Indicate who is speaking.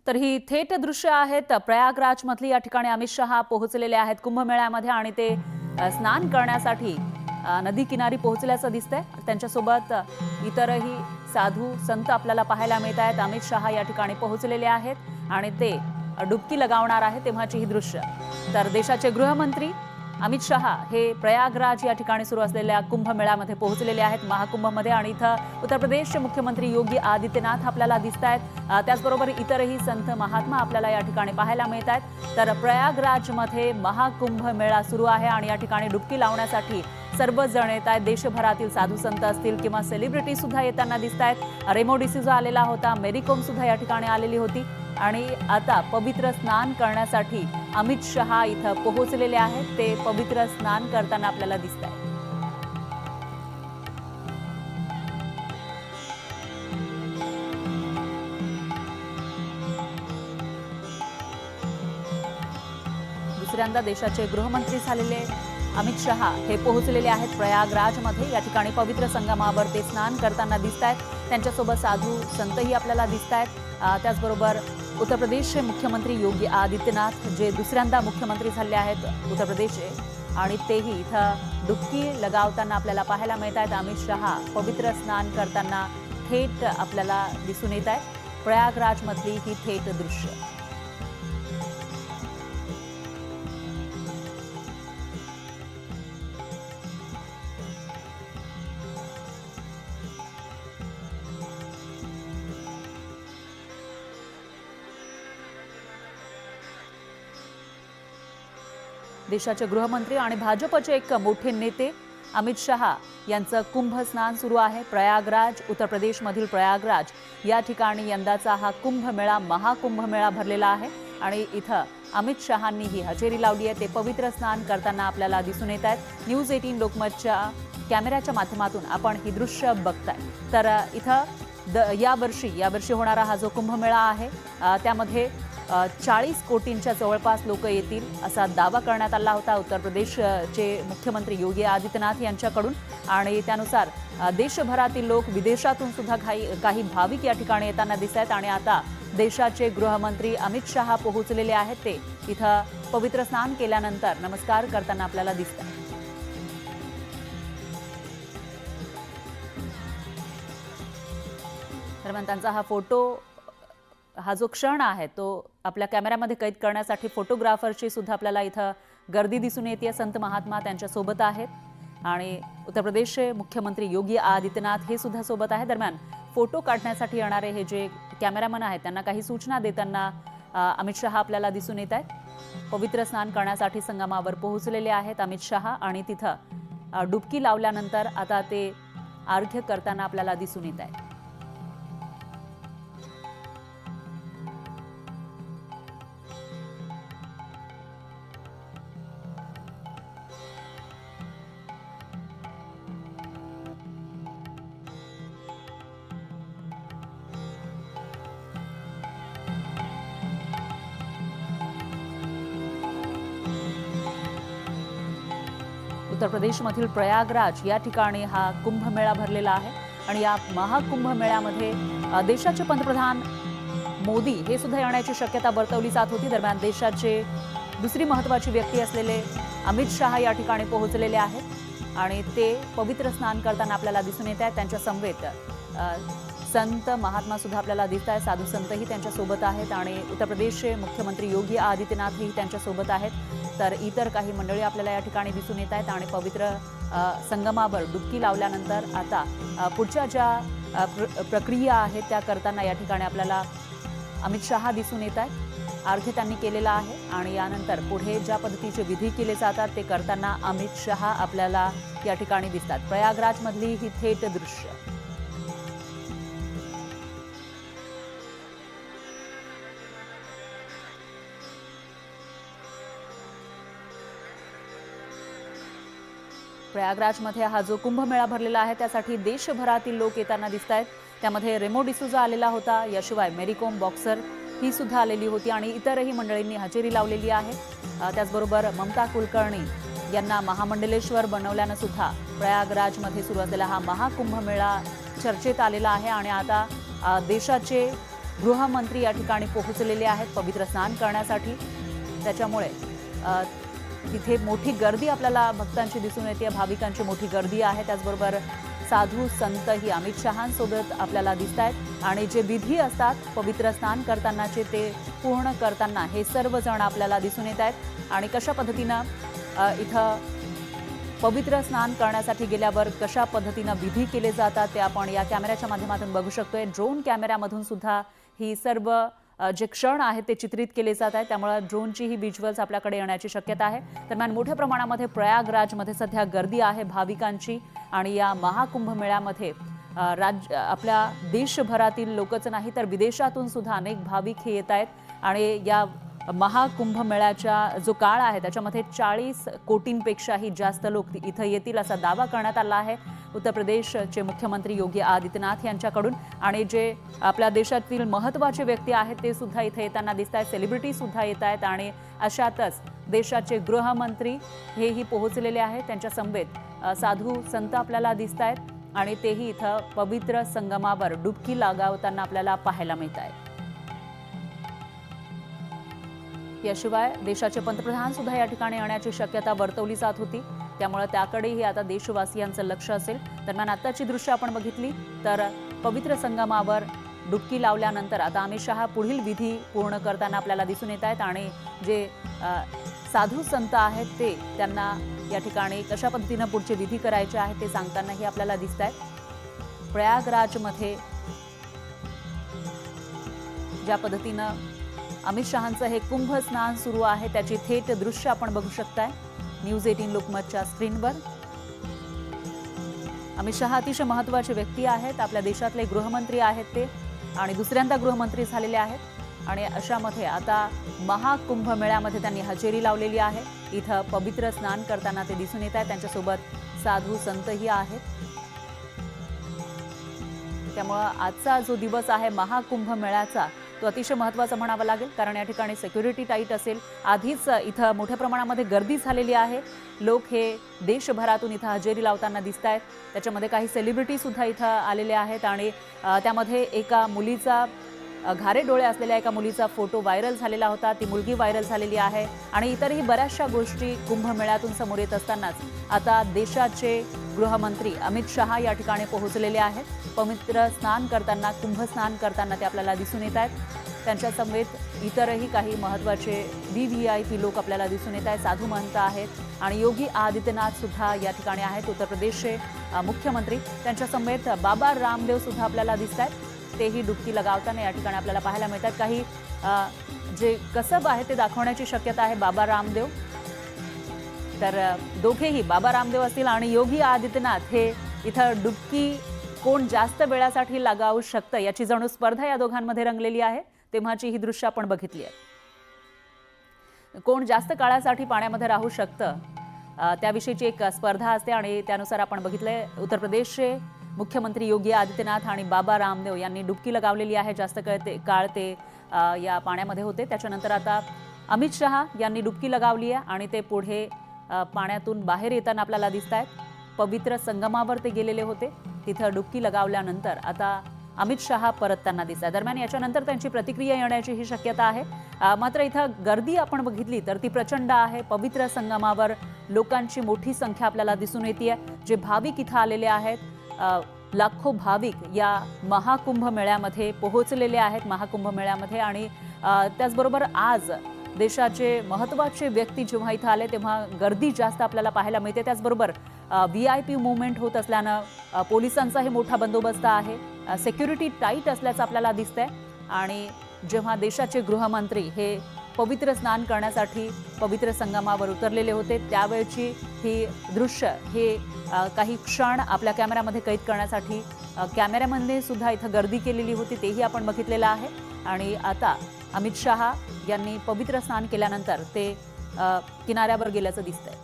Speaker 1: तर ही थेट दृश्य आहेत प्रयागराज मधली। या ठिकाणी अमित शहा पोहोचलेले आहेत कुंभमेळ्यामध्ये आणि ते स्नान करण्यासाठी नदी किनारी पोहोचल्याचं दिसतंय। त्यांच्यासोबत इतरही साधू संत आपल्याला पाहायला मिळत आहेत। अमित शहा या ठिकाणी पोहोचलेले आहेत आणि ते डुबकी लगावणार आहेत तेव्हाची ही दृश्य। तर देशाचे गृहमंत्री अमित शहा हे प्रयागराज या ठिकाणी सुरू असलेल्या कुंभमेळ्यामध्ये पोहोचलेले आहेत महाकुंभमध्ये आणि इथं उत्तर प्रदेशचे मुख्यमंत्री योगी आदित्यनाथ आपल्याला दिसत आहेत। त्याचबरोबर इतरही संत महात्मा आपल्याला या ठिकाणी पाहायला मिळत आहेत। तर प्रयागराजमध्ये महाकुंभ मेळा सुरू आहे आणि या ठिकाणी डुबकी लावण्यासाठी सर्वजण येत आहेत। देशभरातील साधू संत असतील किंवा सेलिब्रिटी सुद्धा येताना दिसत आहेत। रेमो डिसूजा आलेला होता, मेरी कोम सुद्धा या ठिकाणी आलेली होती आणि आता पवित्र स्नान करण्यासाठी अमित शहा इथं पोहोचलेले आहेत। ते पवित्र स्नान करताना आपल्याला दिसत आहेत। दुसऱ्यांदा देशाचे गृहमंत्री झालेले अमित शहा हे पोहोचलेले आहेत प्रयागराजमध्ये। या ठिकाणी पवित्र संगमावर ते स्नान करताना दिसत आहेत। त्यांच्यासोबत साधू संतही आपल्याला दिसत आहेत। त्याचबरोबर उत्तर प्रदेशचे मुख्यमंत्री योगी आदित्यनाथ जे दुसऱ्यांदा मुख्यमंत्री झाले आहेत उत्तर प्रदेशचे आणि तेही इथं डुबकी लगावताना आपल्याला पाहायला मिळत आहेत। अमित शहा पवित्र स्नान करताना थेट आपल्याला दिसून येत आहे। प्रयागराजमधली ही थेट दृश्य। देशाचे गृहमंत्री आणि भाजपचे एक मोठे नेते अमित शहा यांचं कुंभ स्नान सुरू आहे। प्रयागराज उत्तर प्रदेशमधील प्रयागराज या ठिकाणी यंदाचा हा कुंभमेळा महाकुंभमेळा भरलेला आहे आणि इथं अमित शहांनी ही हजेरी लावली आहे। ते पवित्र स्नान करताना आपल्याला दिसून येत आहेत। न्यूज 18 लोकमतच्या कॅमेऱ्याच्या माध्यमातून आपण ही दृश्य बघताय। तर इथं यावर्षी होणारा हा जो कुंभमेळा आहे त्यामध्ये 40 कोटींच्या जवळपास लोक येतील असा दावा करण्यात आला होता उत्तर प्रदेशचे मुख्यमंत्री योगी आदित्यनाथ यांच्याकडून आणि त्यानुसार देशभरातील लोक विदेशातून सुद्धा काही भाविक या ठिकाणी येताना दिसत आहेत आणि आता देशाचे गृहमंत्री अमित शहा पोहोचलेले आहेत। ते इथं पवित्र स्नान केल्यानंतर नमस्कार करताना आपल्याला दिसत आहे। दरम्यान त्यांचा हा फोटो हा जो क्षण आहे तो आपल्या कॅमेऱ्यामध्ये कैद करण्यासाठी फोटोग्राफरची सुद्धा आपल्याला इथं गर्दी दिसून येते। संत महात्मा त्यांच्या सोबत आहेत आणि उत्तर प्रदेशचे मुख्यमंत्री योगी आदित्यनाथ हे सुद्धा सोबत आहेत। दरम्यान फोटो काढण्यासाठी येणारे हे जे कॅमेरामन आहेत त्यांना काही सूचना देताना अमित शहा आपल्याला दिसून येत आहेत। पवित्र स्नान करण्यासाठी संगमावर पोहोचलेले आहेत अमित शहा आणि तिथं डुबकी लावल्यानंतर आता ते अर्घ्य करताना आपल्याला दिसून येत आहे। उत्तर प्रदेशमधील प्रयागराज या ठिकाणी हा कुंभमेळा भरलेला आहे आणि या महाकुंभमेळ्यामध्ये देशाचे पंतप्रधान मोदी हे सुद्धा येण्याची शक्यता वर्तवली जात होती। दरम्यान देशाचे दुसरी महत्त्वाची व्यक्ती असलेले अमित शहा या ठिकाणी पोहोचलेले आहेत आणि ते पवित्र स्नान करताना आपल्याला दिसून येत आहेत। त्यांच्या समवेत संत महात्मा सुद्धा आपल्याला दिसत आहेत, साधू संतही त्यांच्या सोबत आहेत आणि उत्तर प्रदेशचे मुख्यमंत्री योगी आदित्यनाथही त्यांच्या सोबत आहेत। तर इतर काही मंडळी आपल्याला या ठिकाणी दिसून येत आहेत आणि पवित्र संगमावर डुबकी लावल्यानंतर आता पुढच्या ज्या प्रक्रिया आहेत त्या करताना या ठिकाणी आपल्याला अमित शहा दिसून येत आहेत। अर्घ्य त्यांनी केलेला आहे आणि यानंतर पुढे ज्या पद्धतीचे विधी केले जातात ते करताना अमित शहा आपल्याला या ठिकाणी दिसतात। प्रयागराजमधली ही थेट दृश्य। प्रयागराजमध्ये हा जो कुंभमेळा भरलेला आहे त्यासाठी देशभरातील लोक येताना दिसत आहेत। त्यामध्ये रेमो डिसूजा आलेला होता, याशिवाय मेरी कोम बॉक्सर ही सुद्धा आलेली होती आणि इतरही मंडळींनी हजेरी लावलेली आहे। त्याचबरोबर ममता कुलकर्णी यांना महामंडलेश्वर बनवल्यानं सुद्धा प्रयागराजमध्ये सुरू असलेला हा महाकुंभमेळा चर्चेत आलेला आहे आणि आता देशाचे गृहमंत्री या ठिकाणी पोहोचलेले आहेत पवित्र स्नान करण्यासाठी। त्याच्यामुळे तिथे मोठी गर्दी आपल्याला भक्तांची दिसून येते, भाविकांची मोठी गर्दी आहे। त्याचबरोबर साधू संतही अमित शहांसोबत आपल्याला दिसत आहेत आणि जे विधी असतात पवित्र स्नान करतानाचे ते पूर्ण करताना हे सर्वजण आपल्याला दिसून येत आहेत। आणि कशा पद्धतीनं इथं पवित्र स्नान करण्यासाठी गेल्यावर कशा पद्धतीनं विधी केले जातात ते आपण या कॅमेऱ्याच्या माध्यमातून बघू शकतोय। ड्रोन कॅमेऱ्यामधून सुद्धा ही सर्व जे क्षण आहेत ते चित्रित केले जात आहेत, त्यामुळे ड्रोनची ही विज्युअल्स आपल्याकडे येण्याची शक्यता आहे। दरम्यान मोठ्या प्रमाणामध्ये प्रयागराजमध्ये सध्या गर्दी आहे भाविकांची आणि या महाकुंभ मेळ्यामध्ये आपल्या देशभरातील लोकच नाही तर विदेशातून सुद्धा अनेक भाविक हे येत आहेत आणि या महाकुंभ मेळ्याचा जो काळ आहे त्याच्यामध्ये 40 कोटींपेक्षाही जास्त लोक इथं येतील असा दावा करण्यात आला आहे उत्तर प्रदेशचे मुख्यमंत्री योगी आदित्यनाथ यांच्याकडून। आणि जे आपल्या देशातील महत्त्वाचे व्यक्ती आहेत ते सुद्धा इथे येताना दिसत आहेत, सेलिब्रिटी सुद्धा येत आहेत आणि अशातच देशाचे गृहमंत्री हेही पोहोचलेले आहेत। त्यांच्या समवेत साधू संत आपल्याला दिसत आहेत आणि तेही इथं पवित्र संगमावर डुबकी लगावताना आपल्याला पाहायला मिळत आहे। याशिवाय देशाचे पंतप्रधान सुद्धा या ठिकाणी येण्याची शक्यता वर्तवली जात होती, त्यामुळे त्याकडेही आता देशवासियांचं लक्ष असेल। दरम्यान आताची दृश्य आपण बघितली तर पवित्र संगमावर डुबकी लावल्यानंतर आता अमित शहा पुढील विधी पूर्ण करताना आपल्याला दिसून येत आहेत आणि जे साधू संत आहेत ते त्यांना या ठिकाणी कशा पद्धतीनं पुढचे विधी करायचे आहेत ते सांगतानाही आपल्याला दिसत आहेत। प्रयागराजमध्ये ज्या पद्धतीनं अमित शहांचं हे कुंभ स्नान सुरू आहे त्याची थेट दृश्य आपण बघू शकताय न्यूज 18 लोकमतच्या स्क्रीनवर। अमित शहा अतिशय महत्त्वाचे व्यक्ती आहेत, आपल्या देशातले गृहमंत्री आहेत ते आणि दुसऱ्यांदा गृहमंत्री झालेले आहेत आणि अशामध्ये आता महाकुंभ मेळ्यामध्ये त्यांनी हजेरी लावलेली आहे। इथं पवित्र स्नान करताना ते दिसून येत आहेत, त्यांच्यासोबत साधू संतही आहेत। त्यामुळे आजचा जो दिवस आहे महाकुंभ मेळ्याचा तो अतिशय महत्त्वाचा म्हणावा लागेल, कारण या ठिकाणी सिक्युरिटी टाईट असेल। आधीच इथं मोठ्या प्रमाणामध्ये गर्दी झालेली आहे, लोक हे देशभरातून इथं हजेरी लावताना दिसत आहेत। त्याच्यामध्ये काही सेलिब्रिटी सुद्धा इथं आलेले आहेत आणि त्यामध्ये एका मुलीचा घारे डोळे असलेल्या एका मुलीचा फोटो व्हायरल झालेला होता, ती मुलगी व्हायरल झालेली आहे आणि इतरही बऱ्याचशा गोष्टी कुंभमेळ्यातून समोर येत असतानाच आता देशाचे गृहमंत्री अमित शहा या ठिकाणी पोहोचलेले आहेत। पवित्र स्नान करताना कुंभ स्नान करताना ते आपल्याला दिसून येत आहेत। त्यांच्या समवेत इतरही काही महत्त्वाचे VIP लोक आपल्याला दिसून येत आहेत, साधू महंत आहेत आणि योगी आदित्यनाथ सुद्धा या ठिकाणी आहेत, उत्तर प्रदेशचे मुख्यमंत्री। त्यांच्या समवेत बाबा रामदेव सुद्धा आपल्याला दिसत आहेत, तेही डुबकी लगावताना या ठिकाणी आपल्याला पाहायला मिळतात। काही जे कसब आहे ते दाखवण्याची शक्यता आहे बाबा रामदेव, तर दोघेही बाबा रामदेव असतील आणि योगी आदित्यनाथ हे इथं डुबकी कोण जास्त वेळासाठी लगावू शकतं याची जणू स्पर्धा या दोघांमध्ये रंगलेली आहे, तेव्हाची ही दृश्य आपण बघितली आहे। कोण जास्त काळासाठी पाण्यामध्ये राहू शकतं त्याविषयीची एक स्पर्धा असते आणि त्यानुसार आपण बघितलंय उत्तर प्रदेशचे मुख्यमंत्री योगी आदित्यनाथ आणि बाबा रामदेव यांनी डुबकी लगावलेली आहे, जास्त काळ ते या पाण्यामध्ये होते। त्याच्यानंतर आता अमित शहा यांनी डुबकी लगावली आहे आणि ते पुढे पाण्यातून बाहेर येताना आपल्याला दिसत आहेत। पवित्र संगमावर ते गेलेले होते, तिथं डुबकी लगावल्यानंतर आता अमित शहा परतताना दिसत आहेत। दरम्यान याच्यानंतर त्यांची प्रतिक्रिया येण्याची ही शक्यता आहे। मात्र इथं गर्दी आपण बघितली तर ती प्रचंड आहे, पवित्र संगमावर लोकांची मोठी संख्या आपल्याला दिसून येते। जे भाविक इथं आलेले आहेत, लाखो भाविक या महाकुंभ मेळ्यामध्ये पोहोचलेले आहेत महाकुंभ मेळ्यामध्ये आणि त्याचबरोबर आज देशाचे महत्त्वाचे व्यक्ती जेव्हा इथं आले तेव्हा गर्दी जास्त आपल्याला पाहायला मिळते। त्याचबरोबर VIP मूवमेंट होत असल्यानं पोलिसांचाही मोठा बंदोबस्त आहे, सिक्युरिटी टाईट असल्याचं आपल्याला दिसतंय आणि जेव्हा देशाचे गृहमंत्री हे पवित्र स्नान करण्यासाठी पवित्र संगमावर उतरलेले होते त्यावेळची ही दृश्य हे काही क्षण आपल्या कॅमेऱ्यामध्ये कैद करण्यासाठी कॅमेरामॅनने सुद्धा इथं गर्दी केलेली होती, तेही आपण बघितलेलं आहे। आणि आता अमित शहा यांनी पवित्र स्नान केल्यानंतर ते किनाऱ्यावर गेल्याचं दिसतंय।